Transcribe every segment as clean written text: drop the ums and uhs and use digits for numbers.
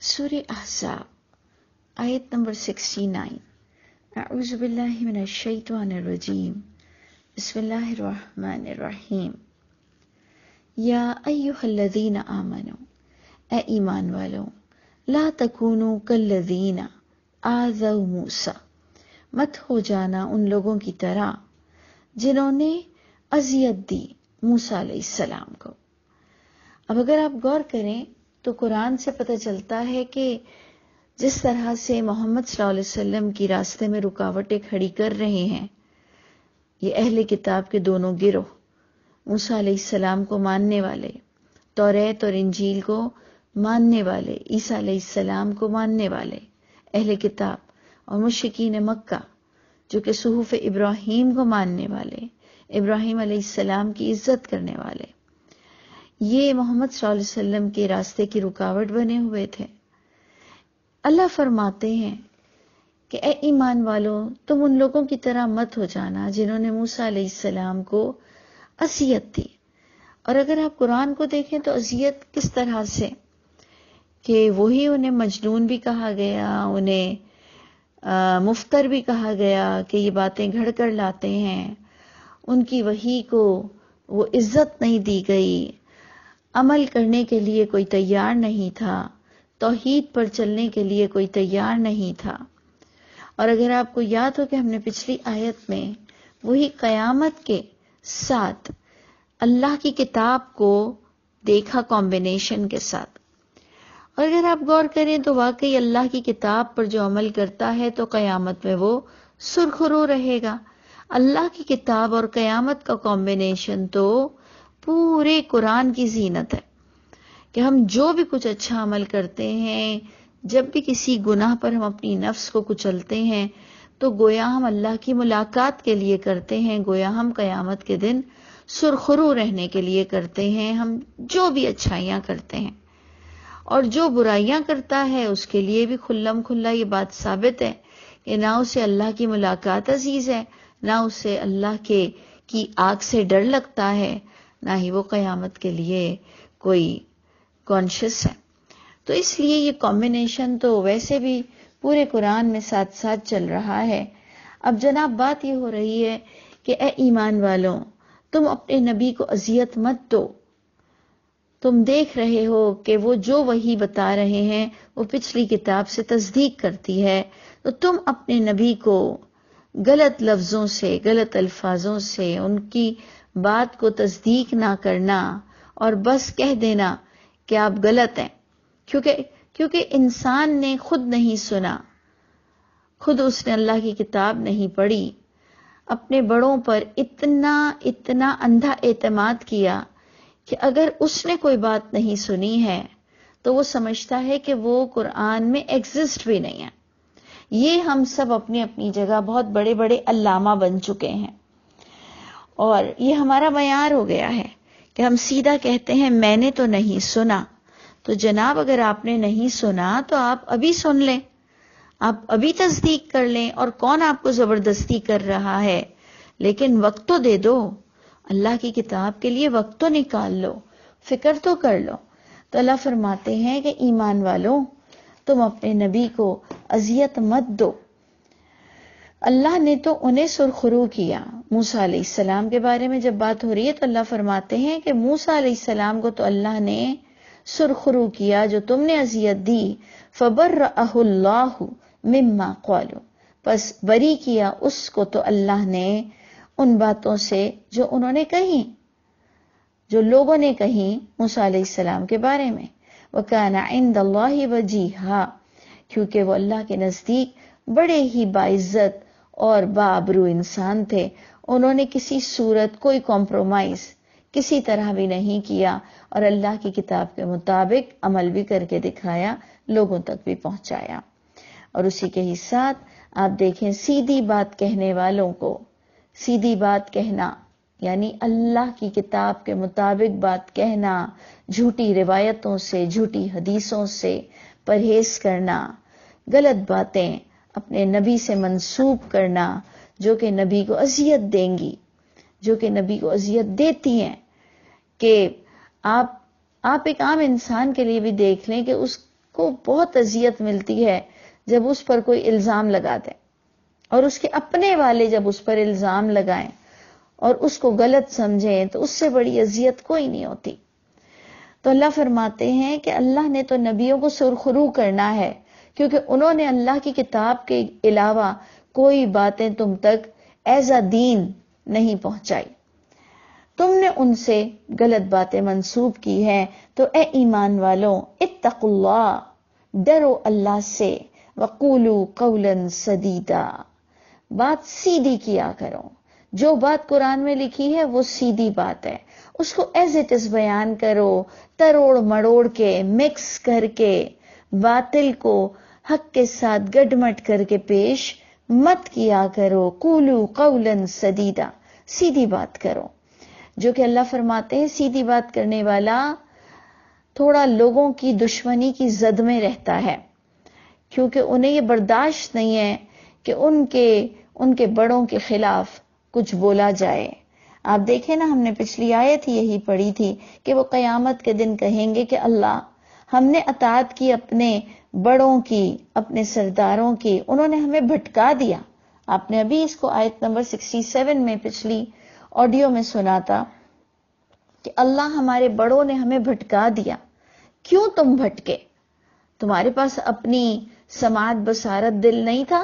سورہ احزاب آیت نمبر 69۔ اعوذ باللہ من الشیطان الرجیم، بسم اللہ الرحمن الرحیم۔ یا ایہا الذین آمنوا، اے ایمان والو، لا تکونوا کالذین آذوا موسیٰ، مت ہو جانا ان لوگوں کی طرح جنہوں نے اذیت دی موسیٰ علیہ السلام کو۔ اب اگر آپ غور کریں تو قرآن سے پتہ چلتا ہے کہ جس طرح سے محمد صلی اللہ علیہ وسلم کی راستے میں رکاوٹیں کھڑی کر رہے ہیں یہ اہل کتاب کے دونوں گروہ، موسیٰ علیہ السلام کو ماننے والے، توریت اور انجیل کو ماننے والے، عیسیٰ علیہ السلام کو ماننے والے اہل کتاب، اور مشرکین مکہ جو کہ صحف ابراہیم کو ماننے والے، ابراہیم علیہ السلام کی عزت کرنے والے، یہ محمد صلی اللہ علیہ وسلم کے راستے کی رکاوٹ بنے ہوئے تھے۔ اللہ فرماتے ہیں کہ اے ایمان والو، تم ان لوگوں کی طرح مت ہو جانا جنہوں نے موسیٰ علیہ السلام کو اذیت دی۔ اور اگر آپ قرآن کو دیکھیں تو اذیت کس طرح سے کہ وہی انہیں مجنون بھی کہا گیا، انہیں مفتر بھی کہا گیا کہ یہ باتیں گھڑ کر لاتے ہیں، ان کی وحی کو وہ عزت نہیں دی گئی، عمل کرنے کے لیے کوئی تیار نہیں تھا، توحید پر چلنے کے لیے کوئی تیار نہیں تھا۔ اور اگر آپ کو یاد ہو کہ ہم نے پچھلی آیت میں وہی قیامت کے ساتھ اللہ کی کتاب کو دیکھا کمبینیشن کے ساتھ، اور اگر آپ غور کریں تو واقعی اللہ کی کتاب پر جو عمل کرتا ہے تو قیامت میں وہ سرخرو رہے گا۔ اللہ کی کتاب اور قیامت کا کمبینیشن تو پورے قرآن کی زینت ہے کہ ہم جو بھی کچھ اچھا عمل کرتے ہیں، جب بھی کسی گناہ پر ہم اپنی نفس کو کچلتے ہیں تو گویا ہم اللہ کی ملاقات کے لیے کرتے ہیں، گویا ہم قیامت کے دن سرخرو رہنے کے لیے کرتے ہیں۔ ہم جو بھی اچھائیاں کرتے ہیں اور جو برائیاں کرتا ہے اس کے لیے بھی کھلم کھلا یہ بات ثابت ہے کہ نہ اسے اللہ کی ملاقات عزیز ہے، نہ اسے اللہ کی آگ سے ڈر لگتا ہے، نہ ہی وہ قیامت کے لیے کوئی کانشیس ہے۔ تو اس لیے یہ کمبینیشن تو ویسے بھی پورے قرآن میں ساتھ ساتھ چل رہا ہے۔ اب جناب بات یہ ہو رہی ہے کہ اے ایمان والوں، تم اپنے نبی کو اذیت مت دو۔ تم دیکھ رہے ہو کہ وہ جو وحی بتا رہے ہیں وہ پچھلی کتاب سے تصدیق کرتی ہے، تو تم اپنے نبی کو غلط لفظوں سے، غلط الفاظوں سے ان کی بات کو تصدیق نہ کرنا اور بس کہہ دینا کہ آپ غلط ہیں، کیونکہ انسان نے خود نہیں سنا، خود اس نے اللہ کی کتاب نہیں پڑھی، اپنے بڑوں پر اتنا اندھا اعتماد کیا کہ اگر اس نے کوئی بات نہیں سنی ہے تو وہ سمجھتا ہے کہ وہ قرآن میں ایگزسٹ بھی نہیں ہے۔ یہ ہم سب اپنی اپنی جگہ بہت بڑے بڑے علامہ بن چکے ہیں، اور یہ ہمارا معیار ہو گیا ہے کہ ہم سیدھا کہتے ہیں میں نے تو نہیں سنا۔ تو جناب اگر آپ نے نہیں سنا تو آپ ابھی سن لیں، آپ ابھی تصدیق کر لیں، اور کون آپ کو زبردستی کر رہا ہے، لیکن وقت تو دے دو، اللہ کی کتاب کے لیے وقت تو نکال لو، فکر تو کر لو۔ تو اللہ فرماتے ہیں کہ ایمان والوں، تم اپنے نبی کو اذیت مت دو۔ اللہ نے تو انہیں سرخرو کیا۔ موسیٰ علیہ السلام کے بارے میں جب بات ہو رہی ہے تو اللہ فرماتے ہیں کہ موسیٰ علیہ السلام کو تو اللہ نے سرخرو کیا، جو تم نے اذیت دی، فبرأہ اللہ مما قالوا، پس بری کیا اس کو تو اللہ نے ان باتوں سے جو انہوں نے کہیں، جو لوگوں نے کہیں موسیٰ علیہ السلام کے بارے میں۔ وَكَانَ عِندَ اللَّهِ وَجِيهًا، کیونکہ وہ اللہ کے نزدیک بڑے ہی باعزت اور بآبرو انسان تھے۔ انہوں نے کسی صورت کوئی کمپرومائز کسی طرح بھی نہیں کیا، اور اللہ کی کتاب کے مطابق عمل بھی کر کے دکھایا، لوگوں تک بھی پہنچایا۔ اور اسی کے ہی ساتھ آپ دیکھیں سیدھی بات کہنے والوں کو، سیدھی بات کہنا یعنی اللہ کی کتاب کے مطابق بات کہنا، جھوٹی روایتوں سے، جھوٹی حدیثوں سے پرہیز کرنا، غلط باتیں اپنے نبی سے منسوب کرنا جو کہ نبی کو اذیت دیں گی، جو کہ نبی کو اذیت دیتی ہیں۔ کہ آپ ایک عام انسان کے لیے بھی دیکھ لیں کہ کو بہت اذیت ملتی ہے جب اس پر کوئی الزام لگا دے، اور اس کے اپنے والے جب اس پر الزام لگائیں اور اس کو غلط سمجھیں تو اس سے بڑی اذیت کوئی نہیں ہوتی۔ تو اللہ فرماتے ہیں کہ اللہ نے تو نبیوں کو سرخرو کرنا ہے، کیونکہ انہوں نے اللہ کی کتاب کے علاوہ کوئی باتیں تم تک ایز اے دین نہیں پہنچائی، تم نے ان سے غلط باتیں منسوب کی ہیں۔ تو اے ایمان والوں، اتقوا اللہ، ڈرو اللہ سے، وقولوا قولا سدیدا، بات سیدھی کیا کرو۔ جو بات قرآن میں لکھی ہے وہ سیدھی بات ہے، اس کو ایز اٹ از بیان کرو، تروڑ مڑوڑ کے، مکس کر کے، باطل کو حق کے ساتھ گڈمٹ کر کے پیش مت کیا کرو۔ قولوا قولا سدیدا، سیدھی بات کرو۔ جو کہ اللہ فرماتے ہیں سیدھی بات کرنے والا تھوڑا لوگوں کی دشمنی کی زد میں رہتا ہے، کیونکہ انہیں یہ برداشت نہیں ہے کہ ان کے بڑوں کے خلاف کچھ بولا جائے۔ آپ دیکھیں نا، ہم نے پچھلی آیت یہی پڑھی تھی کہ وہ قیامت کے دن کہیں گے کہ اللہ، ہم نے اطاعت کی اپنے بڑوں کی، اپنے سرداروں کی، انہوں نے ہمیں بھٹکا دیا۔ آپ نے ابھی اس کو آیت نمبر 67 میں پچھلی آڈیو میں سنا تھا کہ اللہ، ہمارے بڑوں نے ہمیں بھٹکا دیا۔ کیوں تم بھٹکے؟ تمہارے پاس اپنی سماعت بصارت دل نہیں تھا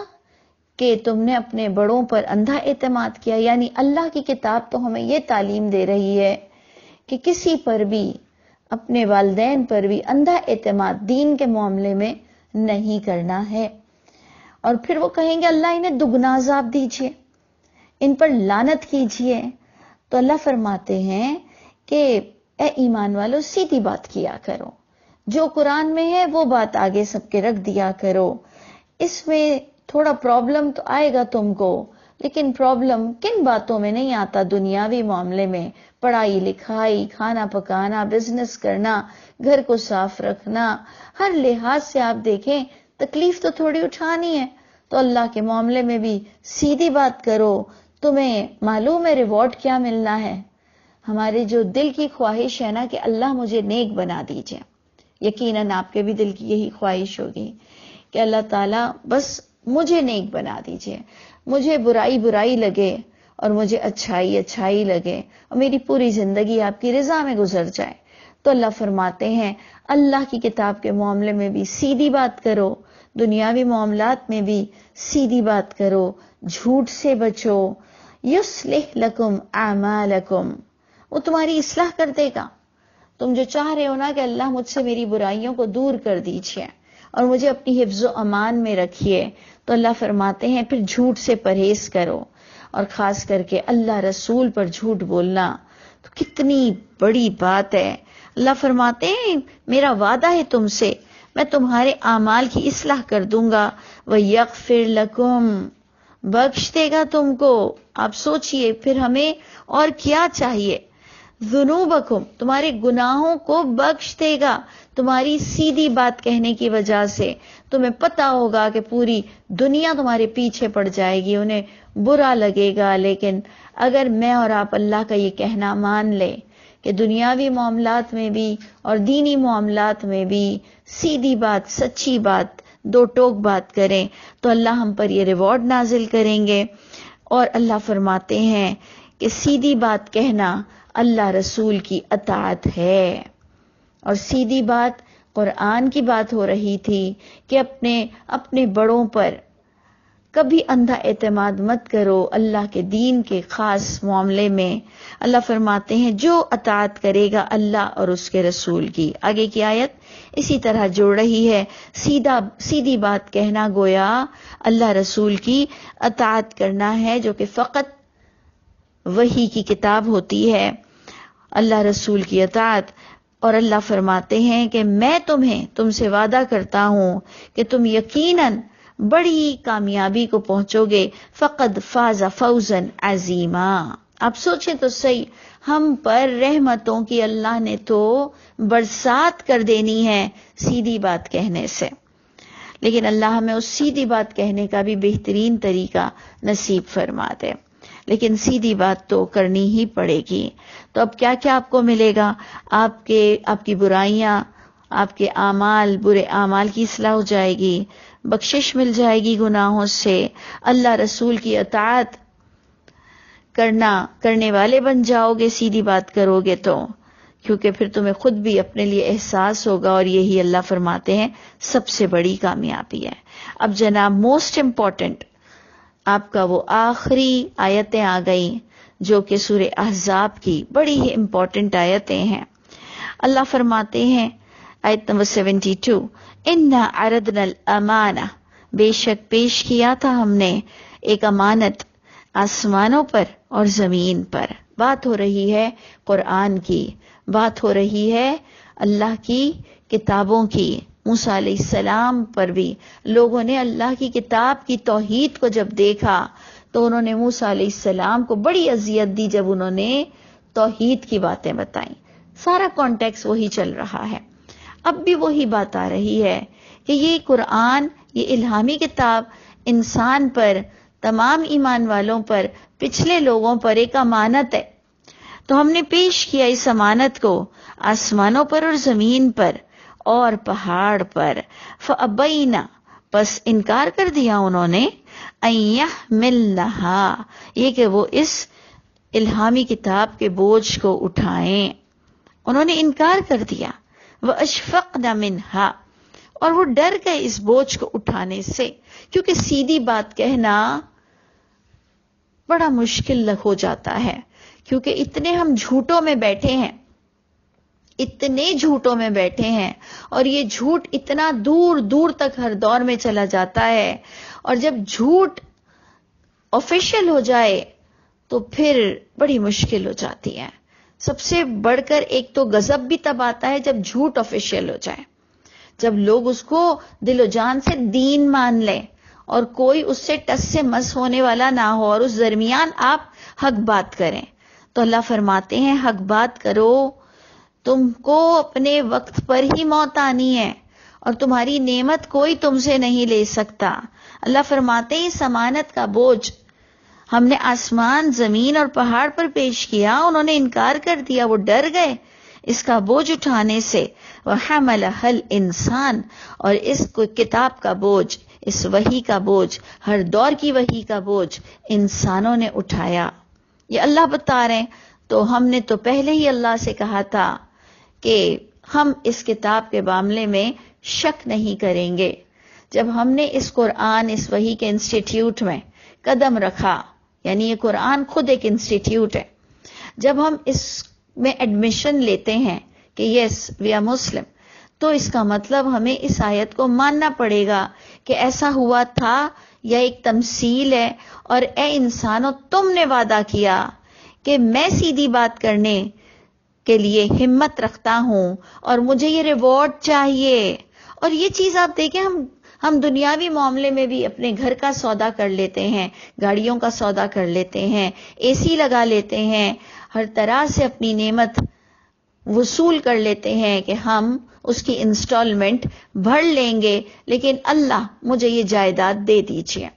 کہ تم نے اپنے بڑوں پر اندھا اعتماد کیا؟ یعنی اللہ کی کتاب تو ہمیں یہ تعلیم دے رہی ہے کہ کسی پر بھی، اپنے والدین پر بھی اندھا اعتماد دین کے معاملے میں نہیں کرنا ہے۔ اور پھر وہ کہیں گے اللہ انہیں دگنا عذاب دیجئے، ان پر لعنت کیجئے۔ تو اللہ فرماتے ہیں کہ اے ایمان والو، سیدھی بات کیا کرو، جو قرآن میں ہے وہ بات آگے سب کے رکھ دیا کرو۔ اس میں تھوڑا پرابلم تو آئے گا تم کو، لیکن پرابلم کن باتوں میں نہیں آتا؟ دنیاوی معاملے میں، پڑھائی لکھائی، کھانا پکانا، بزنس کرنا، گھر کو صاف رکھنا، ہر لحاظ سے آپ دیکھیں تکلیف تو تھوڑی اٹھانی ہے۔ تو اللہ کے معاملے میں بھی سیدھی بات کرو۔ تمہیں معلوم ہے ریوارڈ کیا ملنا ہے؟ ہمارے جو دل کی خواہش ہے نا کہ اللہ مجھے نیک بنا دیجئے، یقیناً آپ کے بھی دل کی یہی خواہش ہوگی کہ اللہ تعالیٰ بس مجھے نیک بنا دیجئے، مجھے برائی برائی لگے اور مجھے اچھائی اچھائی لگے، اور میری پوری زندگی آپ کی رضا میں گزر جائے۔ تو اللہ فرماتے ہیں اللہ کی کتاب کے معاملے میں بھی سیدھی بات کرو، دنیاوی معاملات میں بھی سیدھی بات کرو، جھوٹ سے بچو۔ یصلح لکم اعمالکم، وہ تمہاری اصلاح کر دے گا۔ تم جو چاہ رہے ہو نا کہ اللہ مجھ سے میری برائیوں کو دور کر دیجئے اور مجھے اپنی حفظ و امان میں رکھیے، تو اللہ فرماتے ہیں پھر جھوٹ سے پرہیز کرو، اور خاص کر کے اللہ رسول پر جھوٹ بولنا تو کتنی بڑی بات ہے۔ اللہ فرماتے ہیں میرا وعدہ ہے تم سے، میں تمہارے اعمال کی اصلاح کر دوں گا، وَيَغْفِرْ لَكُمْ، بخش دے گا تم کو۔ آپ سوچئے پھر ہمیں اور کیا چاہیے؟ ذنوبکم، تمہارے گناہوں کو بخش دے گا تمہاری سیدھی بات کہنے کی وجہ سے۔ تمہیں پتا ہوگا کہ پوری دنیا تمہارے پیچھے پڑ جائے گی، انہیں برا لگے گا، لیکن اگر میں اور آپ اللہ کا یہ کہنا مان لے کہ دنیاوی معاملات میں بھی اور دینی معاملات میں بھی سیدھی بات، سچی بات، دو ٹوک بات کریں، تو اللہ ہم پر یہ ریوارڈ نازل کریں گے۔ اور اللہ فرماتے ہیں کہ سیدھی بات کہنا اللہ رسول کی اطاعت ہے۔ اور سیدھی بات قرآن کی بات ہو رہی تھی کہ اپنے بڑوں پر کبھی اندھا اعتماد مت کرو اللہ کے دین کے خاص معاملے میں۔ اللہ فرماتے ہیں جو اطاعت کرے گا اللہ اور اس کے رسول کی، آگے کی آیت اسی طرح جوڑ رہی ہے، سیدھی بات کہنا گویا اللہ رسول کی اطاعت کرنا ہے، جو کہ فقط وحی کی کتاب ہوتی ہے، اللہ رسول کی اطاعت۔ اور اللہ فرماتے ہیں کہ میں تم سے وعدہ کرتا ہوں کہ تم یقیناً بڑی کامیابی کو پہنچو گے، فقد فاز فوزا عظیما۔ آپ سوچیں تو صحیح، ہم پر رحمتوں کی اللہ نے تو برسات کر دینی ہے سیدھی بات کہنے سے، لیکن اللہ ہمیں اس سیدھی بات کہنے کا بھی بہترین طریقہ نصیب فرما دے۔ لیکن سیدھی بات تو کرنی ہی پڑے گی۔ تو اب کیا کیا آپ کو ملے گا؟ آپ کی برائیاں آپ کے اعمال، برے اعمال کی اصلاح ہو جائے گی، بخشش مل جائے گی گناہوں سے، اللہ رسول کی اطاعت کرنے والے بن جاؤ گے، سیدھی بات کرو گے تو، کیونکہ پھر تمہیں خود بھی اپنے لیے احساس ہوگا، اور یہی اللہ فرماتے ہیں سب سے بڑی کامیابی ہے۔ اب جناب موسٹ امپورٹنٹ آپ کا وہ آخری آیتیں آ گئی جو کہ سورہ احزاب کی بڑی ہی امپورٹنٹ آیتیں ہیں۔ اللہ فرماتے ہیں آیت نمبر 72، اِنَّا عَرَضْنَا الْأَمَانَةَ، بے شک پیش کیا تھا ہم نے ایک امانت آسمانوں پر اور زمین پر۔ بات ہو رہی ہے قرآن کی، بات ہو رہی ہے اللہ کی کتابوں کی۔ موسیٰ علیہ السلام پر بھی لوگوں نے اللہ کی کتاب کی توحید کو جب دیکھا تو انہوں نے موسیٰ علیہ السلام کو بڑی اذیت دی جب انہوں نے توحید کی باتیں بتائیں۔ سارا کانٹیکس وہی چل رہا ہے، اب بھی وہی بات آ رہی ہے کہ یہ قرآن، یہ الہامی کتاب انسان پر، تمام ایمان والوں پر، پچھلے لوگوں پر ایک امانت ہے۔ تو ہم نے پیش کیا اس امانت کو آسمانوں پر اور زمین پر اور پہاڑ پر، فَأَبَيْنَا، پس انکار کر دیا انہوں نے، أَن يَحْمِلْنَهَا، یہ کہ وہ اس الہامی کتاب کے بوجھ کو اٹھائیں، انہوں نے انکار کر دیا۔ وَأَشْفَقْنَ مِنْهَا، اور وہ ڈر گئے اس بوجھ کو اٹھانے سے، کیونکہ سیدھی بات کہنا بڑا مشکل ہو جاتا ہے، کیونکہ اتنے ہم جھوٹوں میں بیٹھے ہیں، اتنے جھوٹوں میں بیٹھے ہیں، اور یہ جھوٹ اتنا دور دور تک ہر دور میں چلا جاتا ہے، اور جب جھوٹ آفیشیل ہو جائے تو پھر بڑی مشکل ہو جاتی ہے۔ سب سے بڑھ کر ایک تو غضب بھی تب آتا ہے جب جھوٹ آفیشیل ہو جائے، جب لوگ اس کو دل و جان سے دین مان لیں اور کوئی اس سے ٹس سے مس ہونے والا نہ ہو، اور اس درمیان آپ حق بات کریں۔ تو اللہ فرماتے ہیں حق بات کرو، تم کو اپنے وقت پر ہی موت آنی ہے، اور تمہاری نعمت کوئی تم سے نہیں لے سکتا۔ اللہ فرماتے ہیں اس امانت کا بوجھ ہم نے آسمان، زمین اور پہاڑ پر پیش کیا، انہوں نے انکار کر دیا، وہ ڈر گئے اس کا بوجھ اٹھانے سے۔ وَحَمَلَهَا الْإِنسَانُ، اور اس کتاب کا بوجھ، اس وحی کا بوجھ، ہر دور کی وحی کا بوجھ انسانوں نے اٹھایا۔ یہ اللہ بتا رہے ہیں، تو ہم نے تو پہلے ہی اللہ سے کہا تھا کہ ہم اس کتاب کے معاملے میں شک نہیں کریں گے۔ جب ہم نے اس قرآن، اس وحی کے انسٹیٹیوٹ میں قدم رکھا، یعنی یہ قرآن خود ایک انسٹیٹیوٹ ہے، جب ہم اس میں ایڈمیشن لیتے ہیں کہ یس وی آر مسلم، تو اس کا مطلب ہمیں اس آیت کو ماننا پڑے گا کہ ایسا ہوا تھا یا ایک تمثیل ہے، اور اے انسانوں تم نے وعدہ کیا کہ میں سیدھی بات کرنے کے لیے ہمت رکھتا ہوں اور مجھے یہ ریوارڈ چاہیے۔ اور یہ چیز آپ دیکھیں، ہم دنیاوی معاملے میں بھی اپنے گھر کا سودا کر لیتے ہیں، گاڑیوں کا سودا کر لیتے ہیں، اے سی لگا لیتے ہیں، ہر طرح سے اپنی نعمت وصول کر لیتے ہیں کہ ہم اس کی انسٹالمنٹ بھر لیں گے، لیکن اللہ مجھے یہ جائیداد دے دیجیے۔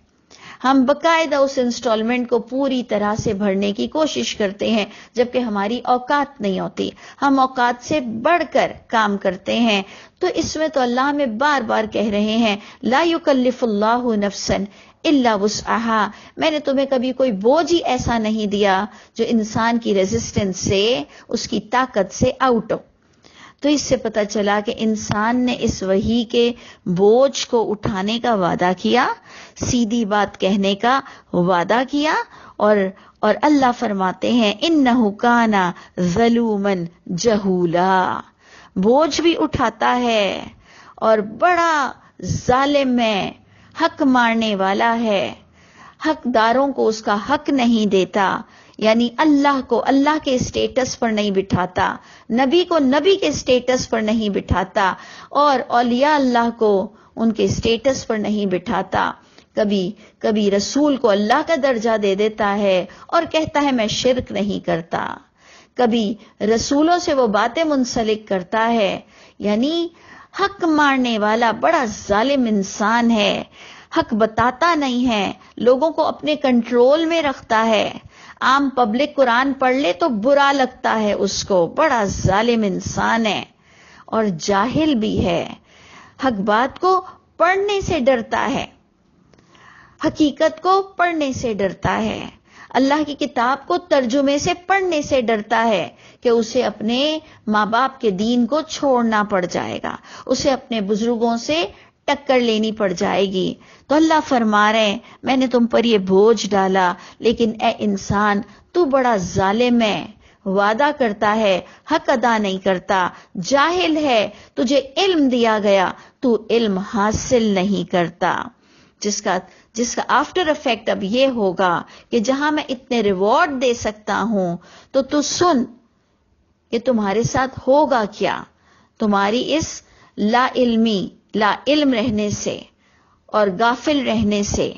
ہم باقاعدہ اس انسٹالمنٹ کو پوری طرح سے بھرنے کی کوشش کرتے ہیں، جبکہ ہماری اوقات نہیں ہوتی، ہم اوقات سے بڑھ کر کام کرتے ہیں۔ تو اس میں تو اللہ ہمیں بار بار کہہ رہے ہیں لا یکلف اللہ نفسا الا وسعها، میں نے تمہیں کبھی کوئی بوجھ ہی ایسا نہیں دیا جو انسان کی ریزسٹنس سے، اس کی طاقت سے آؤٹ ہو۔ تو اس سے پتہ چلا کہ انسان نے اس وحی کے بوجھ کو اٹھانے کا وعدہ کیا، سیدھی بات کہنے کا وعدہ کیا، اور اللہ فرماتے ہیں انہ کان ظلوما جہولا، بوجھ بھی اٹھاتا ہے اور بڑا ظالم ہے، حق مارنے والا ہے، حقداروں کو اس کا حق نہیں دیتا، یعنی اللہ کو اللہ کے اسٹیٹس پر نہیں بٹھاتا، نبی کو نبی کے اسٹیٹس پر نہیں بٹھاتا، اور اولیاء اللہ کو ان کے اسٹیٹس پر نہیں بٹھاتا۔ کبھی رسول کو اللہ کا درجہ دے دیتا ہے اور کہتا ہے میں شرک نہیں کرتا، کبھی رسولوں سے وہ باتیں منسلک کرتا ہے، یعنی حق مارنے والا بڑا ظالم انسان ہے، حق بتاتا نہیں ہے، لوگوں کو اپنے کنٹرول میں رکھتا ہے، عام پبلک قرآن پڑھ لے تو برا لگتا ہے اس کو، بڑا ظالم انسان ہے۔ اور جاہل بھی ہے، حق بات کو پڑھنے سے ڈرتا ہے، حقیقت کو پڑھنے سے ڈرتا ہے، اللہ کی کتاب کو ترجمے سے پڑھنے سے ڈرتا ہے کہ اسے اپنے ماں باپ کے دین کو چھوڑنا پڑ جائے گا، اسے اپنے بزرگوں سے ٹکر لینی پڑ جائے گی۔ تو اللہ فرما رہے ہیں میں نے تم پر یہ بوجھ ڈالا، لیکن اے انسان تو بڑا ظالم ہے، وعدہ کرتا ہے حق ادا نہیں کرتا، جاہل ہے، تجھے علم دیا گیا تو علم حاصل نہیں کرتا، جس کا آفٹر افیکٹ اب یہ ہوگا کہ جہاں میں اتنے ریوارڈ دے سکتا ہوں تو سن کہ تمہارے ساتھ ہوگا کیا، تمہاری اس لا علم رہنے سے اور غافل رہنے سے،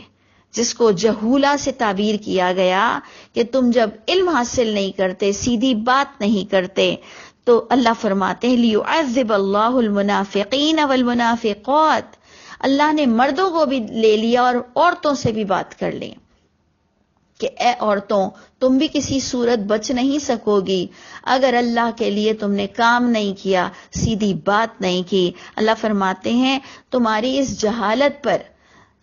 جس کو جہولہ سے تعبیر کیا گیا کہ تم جب علم حاصل نہیں کرتے، سیدھی بات نہیں کرتے، تو اللہ فرماتے ہیں لِيُعَذِّبَ اللَّهُ الْمُنَافِقِينَ وَالْمُنَافِقَاتِ، اللہ نے مردوں کو بھی لے لیا اور عورتوں سے بھی بات کر لی کہ اے عورتوں تم بھی کسی صورت بچ نہیں سکو گی اگر اللہ کے لیے تم نے کام نہیں کیا، سیدھی بات نہیں کی۔ اللہ فرماتے ہیں تمہاری اس جہالت پر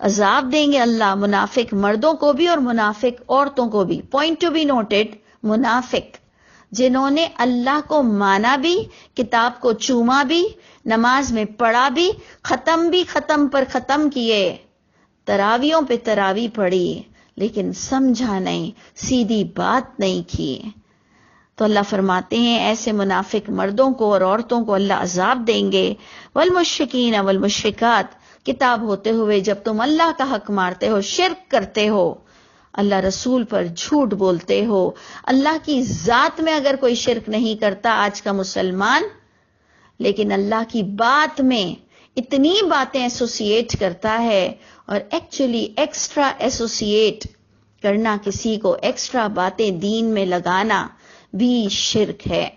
عذاب دیں گے اللہ، منافق مردوں کو بھی اور منافق عورتوں کو بھی۔ پوائنٹ ٹو بی نوٹڈ، منافق جنہوں نے اللہ کو مانا بھی، کتاب کو چوما بھی، نماز میں پڑھا بھی، ختم پر ختم کیے، تراویوں پہ تراوی پڑھی، لیکن سمجھا نہیں، سیدھی بات نہیں کی، تو اللہ فرماتے ہیں ایسے منافق مردوں کو اور عورتوں کو اللہ عذاب دیں گے۔ والمشرکین والمشرکات، کتاب ہوتے ہوئے جب تم اللہ کا حق مارتے ہو، شرک کرتے ہو، اللہ رسول پر جھوٹ بولتے ہو، اللہ کی ذات میں اگر کوئی شرک نہیں کرتا آج کا مسلمان، لیکن اللہ کی بات میں اتنی باتیں ایسوسیٹ کرتا ہے، اور ایکچولی ایکسٹرا ایسوسیٹ کرنا، کسی کو ایکسٹرا باتیں دین میں لگانا بھی شرک ہے۔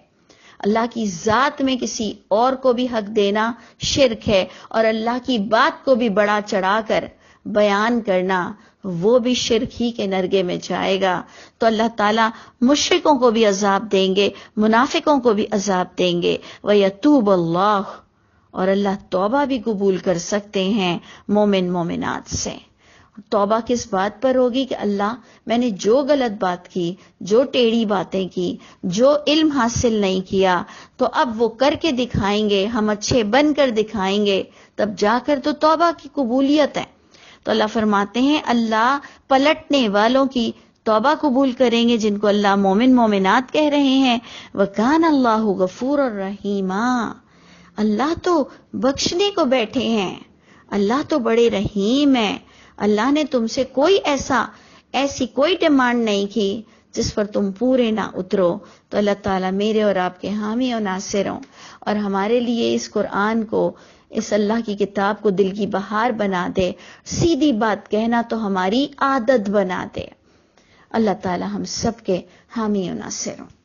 اللہ کی ذات میں کسی اور کو بھی حق دینا شرک ہے، اور اللہ کی بات کو بھی بڑا چڑھا کر بیان کرنا وہ بھی شرک ہی کے نرگے میں جائے گا۔ تو اللہ تعالیٰ مشرکوں کو بھی عذاب دیں گے، منافقوں کو بھی عذاب دیں گے۔ وَيَتُوبَ اللَّهُ، اور اللہ توبہ بھی قبول کر سکتے ہیں مومن مومنات سے۔ توبہ کس بات پر ہوگی کہ اللہ میں نے جو غلط بات کی، جو ٹیڑھی باتیں کی، جو علم حاصل نہیں کیا، تو اب وہ کر کے دکھائیں گے، ہم اچھے بن کر دکھائیں گے، تب جا کر تو توبہ کی قبولیت ہے۔ تو اللہ فرماتے ہیں اللہ پلٹنے والوں کی توبہ قبول کریں گے، جن کو اللہ مومن مومنات کہہ رہے ہیں۔ وَكَانَ اللَّهُ غَفُورًا رَحِيمًا، اللہ تو بخشنے کو بیٹھے ہیں، اللہ تو بڑے رحیم ہیں، اللہ نے تم سے کوئی ایسی کوئی ڈیمانڈ نہیں کی جس پر تم پورے نہ اترو۔ تو اللہ تعالیٰ میرے اور آپ کے حامی اور ناصر ہوں، اور ہمارے لیے اس قرآن کو، اس اللہ کی کتاب کو دل کی بہار بنا دے، سیدھی بات کہنا تو ہماری عادت بنا دے۔ اللہ تعالیٰ ہم سب کے حامی و ناصر ہوں۔